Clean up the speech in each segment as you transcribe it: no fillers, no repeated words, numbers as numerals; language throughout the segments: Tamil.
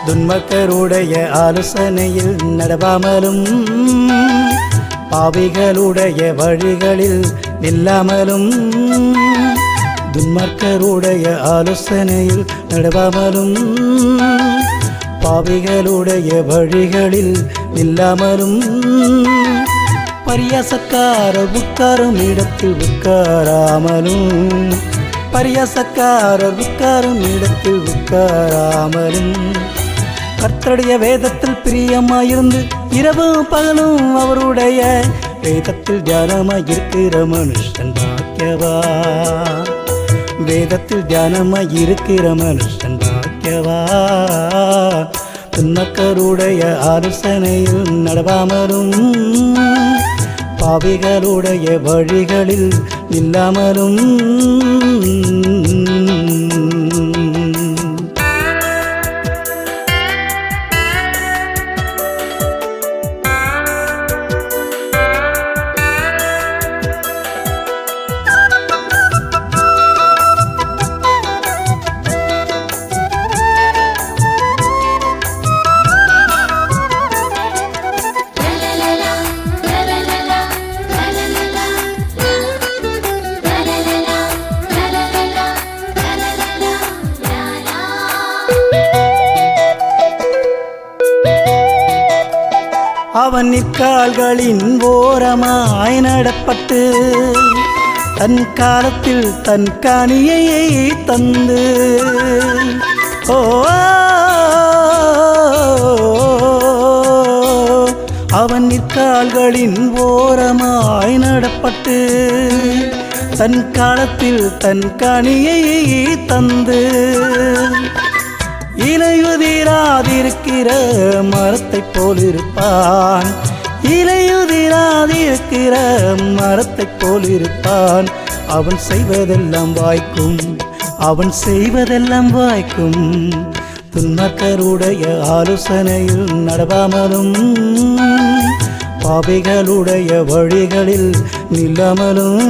துன்மக்கருடைய ஆலோசனையில் நடவாமலும் பாவிகளுடைய வழிகளில் நில்லாமலும் துன்மார்க்கருடைய ஆலோசனையில் நடவாமலும் பாவிகளுடைய வழிகளில் நில்லாமலும் பரியாசக்காரர் உட்காரும் இடத்தில் உட்காராமலும் பரியாசக்காரர் உட்காரும் இடத்தில் உட்காராமலும் கர்த்தருடைய வேதத்தில் பிரியமாயிருந்து இரவும் பகலும் அவருடைய வேதத்தில் தியானமாயிருக்கிற மனுஷன் பாக்கியவான். வேதத்தில் தியானமாயிருக்கிற மனுஷன் பாக்கியவான். துன்மக்கருடைய ஆலோசனையில் நடவாமலும் பாவிகளுடைய வழிகளில் நில்லாமலும் அவன் நிற்கால்களின் ஓரமாய் நடப்பட்டு தன் காலத்தில் தன் காணியை தந்து ஓ அவன் நிற்கால்களின் ஓரமாய் நடப்பட்டு தன் காலத்தில் தன் காணியை தந்து இலையுதிராதிருக்கிற மரத்தை போலிருப்பான். இலையுதிராதிருக்கிற மரத்தை போலிருப்பான். அவன் செய்வதெல்லாம் வாய்க்கும். அவன் செய்வதெல்லாம் வாய்க்கும். துன்மார்க்கருடைய ஆலோசனையில் நடவாமலும் பாவிகளுடைய வழிகளில் நில்லாமலும்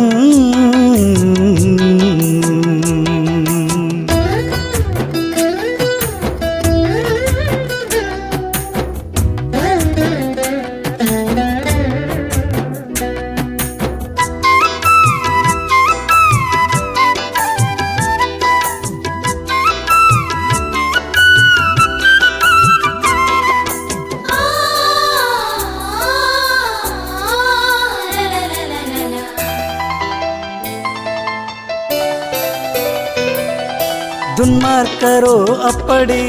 துன்மார்க்கரோ அப்படி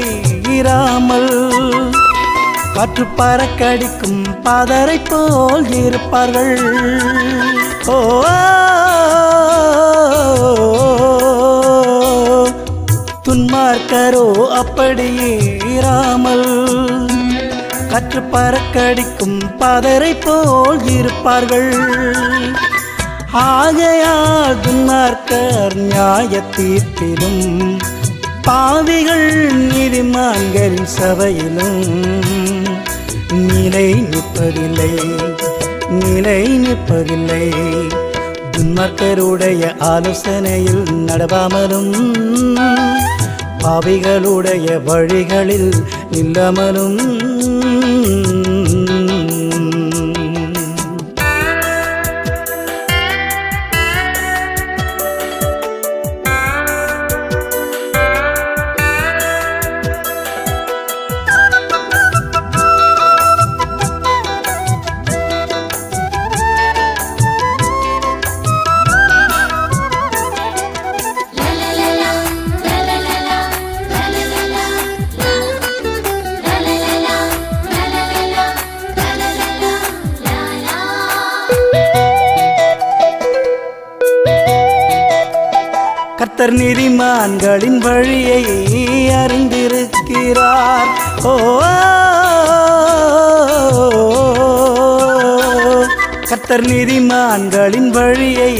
இராமல் காற்று பறக்கடிக்கும் பாதரை போல் இருப்பார்கள். ஓ துன்மார்க்கரோ அப்படி இராமல் காற்று பறக்கடிக்கும் பாதரை போல் இருப்பார்கள். ஆகையால் துன்மார்க்கர் நியாய தீர்ப்பிலும் பாவிகள் நீதிமான்களின் சபையிலும் நிலை நிற்பதில்லை. நிலை நிற்பதில்லை. துன்மார்க்கருடைய ஆலோசனையில் நடவாமலும் பாவிகளுடைய வழிகளில் நில்லாமலும் கர்த்தர் நீதிமான்களின் வழியை அறிந்திருக்கிறார். ஓ கர்த்தர் நீதிமான்களின் வழியை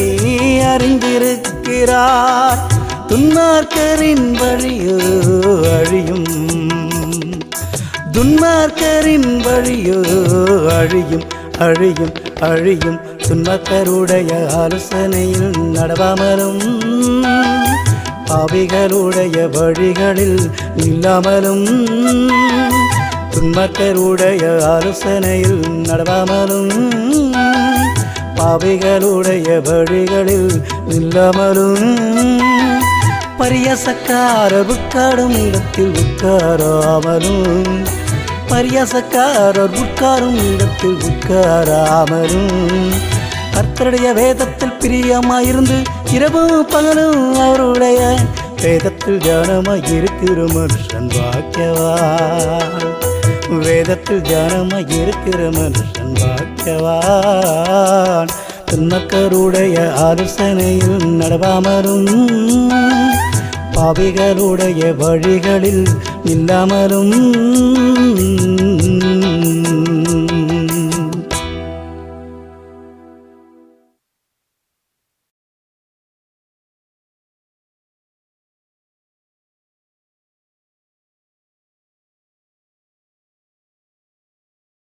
அறிந்திருக்கிறார். துன்மார்க்கரின் வழியோ அழியும். துன்மார்க்கரின் வழியோ அழியும் அழியும் அழியும். துன்மார்க்கருடைய ஆலோசனையில் நடவாமலும் பாவிகளுடைய வழிகளில் நில்லாமலும் துன்மக்கருடைய ஆலோசனையில் நடவாமலும் பாவிகளுடைய வழிகளில் நில்லாமலும் பரியசக்காரர் உட்காரும் இடத்தில் உட்காராமலும் பரியசக்காரர் உட்காரும் இடத்தில் உட்காராமலும் கர்த்தருடைய வேதத்தில் பிரியமாயிருந்து இரவும் பகலும் அவருடைய வேதத்தில் தியானமாயிருக்கிற மனுஷன் பாக்கியவான் வேதத்தில் தியானமாயிருக்கிற மனுஷன் பாக்கியவான் துன்மக்கருடைய ஆலோசனையில் நடவாமலும் பாவிகளுடைய வழிகளில் நில்லாமலும்